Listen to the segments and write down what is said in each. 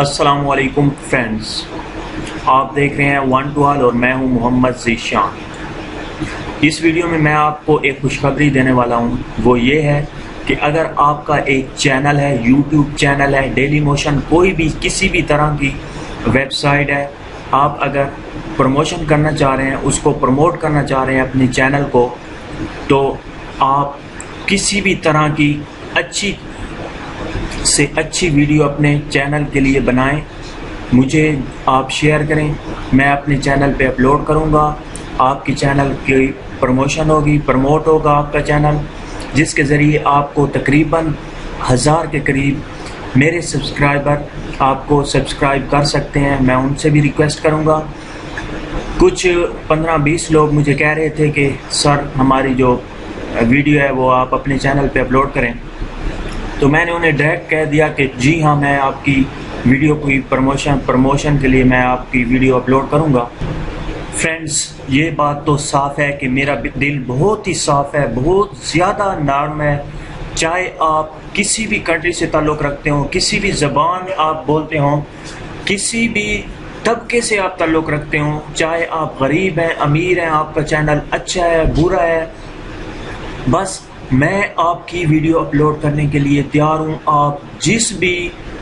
अस्सलाम वालेकुम फ्रेंड्स, आप देख रहे हैं वन टू ऑल और मैं हूं मोहम्मद ज़ीशान। इस वीडियो में मैं आपको एक खुशखबरी देने वाला हूं। वो ये है कि अगर आपका एक चैनल है, यूट्यूब चैनल है, डेली मोशन, कोई भी किसी भी तरह की वेबसाइट है, आप अगर प्रमोशन करना चाह रहे हैं, उसको प्रमोट करना चाह रहे हैं अपने चैनल को, तो आप किसी भी तरह की अच्छी से अच्छी वीडियो अपने चैनल के लिए बनाएं, मुझे आप शेयर करें, मैं अपने चैनल पे अपलोड करूंगा। आपकी चैनल की प्रमोशन होगी, प्रमोट होगा आपका चैनल, जिसके ज़रिए आपको तकरीबन 1000 के करीब मेरे सब्सक्राइबर आपको सब्सक्राइब कर सकते हैं। मैं उनसे भी रिक्वेस्ट करूंगा। कुछ 15-20 लोग मुझे कह रहे थे कि सर हमारी जो वीडियो है वो आप अपने चैनल पे अपलोड करें, तो मैंने उन्हें डायरेक्ट कह दिया कि जी हाँ, मैं आपकी वीडियो की प्रमोशन के लिए मैं आपकी वीडियो अपलोड करूँगा। फ्रेंड्स, ये बात तो साफ़ है कि मेरा दिल बहुत ही साफ़ है, बहुत ज़्यादा नरम है। चाहे आप किसी भी कंट्री से ताल्लुक़ रखते हो, किसी भी ज़बान आप बोलते हो, किसी भी तबके से आप ताल्लुक़ रखते हो, चाहे आप गरीब हैं, अमीर हैं, आपका चैनल अच्छा है, बुरा है, बस मैं आपकी वीडियो अपलोड करने के लिए तैयार हूँ। आप जिस भी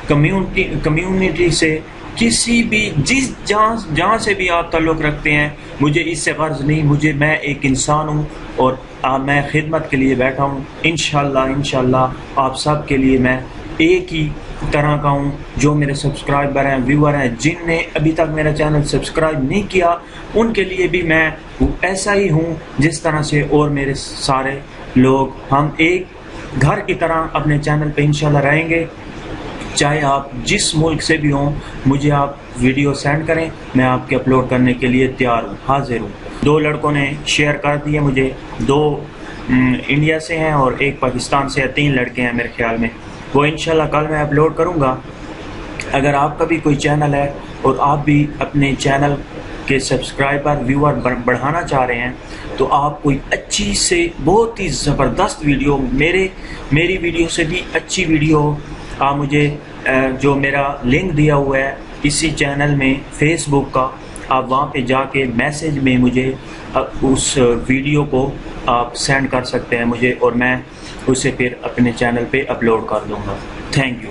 कम्युनिटी से, किसी भी जहाँ से भी आप ताल्लुक़ रखते हैं, मुझे इससे गर्ज नहीं। मैं एक इंसान हूँ और मैं खिदमत के लिए बैठा हूँ। इंशाल्लाह आप सब के लिए मैं एक ही तरह का हूँ। जो मेरे सब्सक्राइबर हैं, व्यूअर हैं, जिनने अभी तक मेरा चैनल सब्सक्राइब नहीं किया, उनके लिए भी मैं ऐसा ही हूँ जिस तरह से और मेरे सारे लोग, हम एक घर की तरह अपने चैनल पे इंशाल्लाह रहेंगे। चाहे आप जिस मुल्क से भी हों, मुझे आप वीडियो सेंड करें, मैं आपके अपलोड करने के लिए तैयार हूँ, हाजिर हूँ। 2 लड़कों ने शेयर कर दिए मुझे, 2 इंडिया से हैं और 1 पाकिस्तान से है, 3 लड़के हैं मेरे ख्याल में। वो इंशाल्लाह कल मैं अपलोड करूँगा। अगर आपका भी कोई चैनल है और आप भी अपने चैनल के सब्सक्राइबर, व्यूअर बढ़ाना चाह रहे हैं, तो आप कोई अच्छी से बहुत ही ज़बरदस्त वीडियो, मेरी वीडियो से भी अच्छी वीडियो, आप मुझे जो मेरा लिंक दिया हुआ है इसी चैनल में फेसबुक का, आप वहाँ पे जाके मैसेज में मुझे उस वीडियो को आप सेंड कर सकते हैं मुझे, और मैं उसे फिर अपने चैनल पे अपलोड कर दूँगा। Thank you.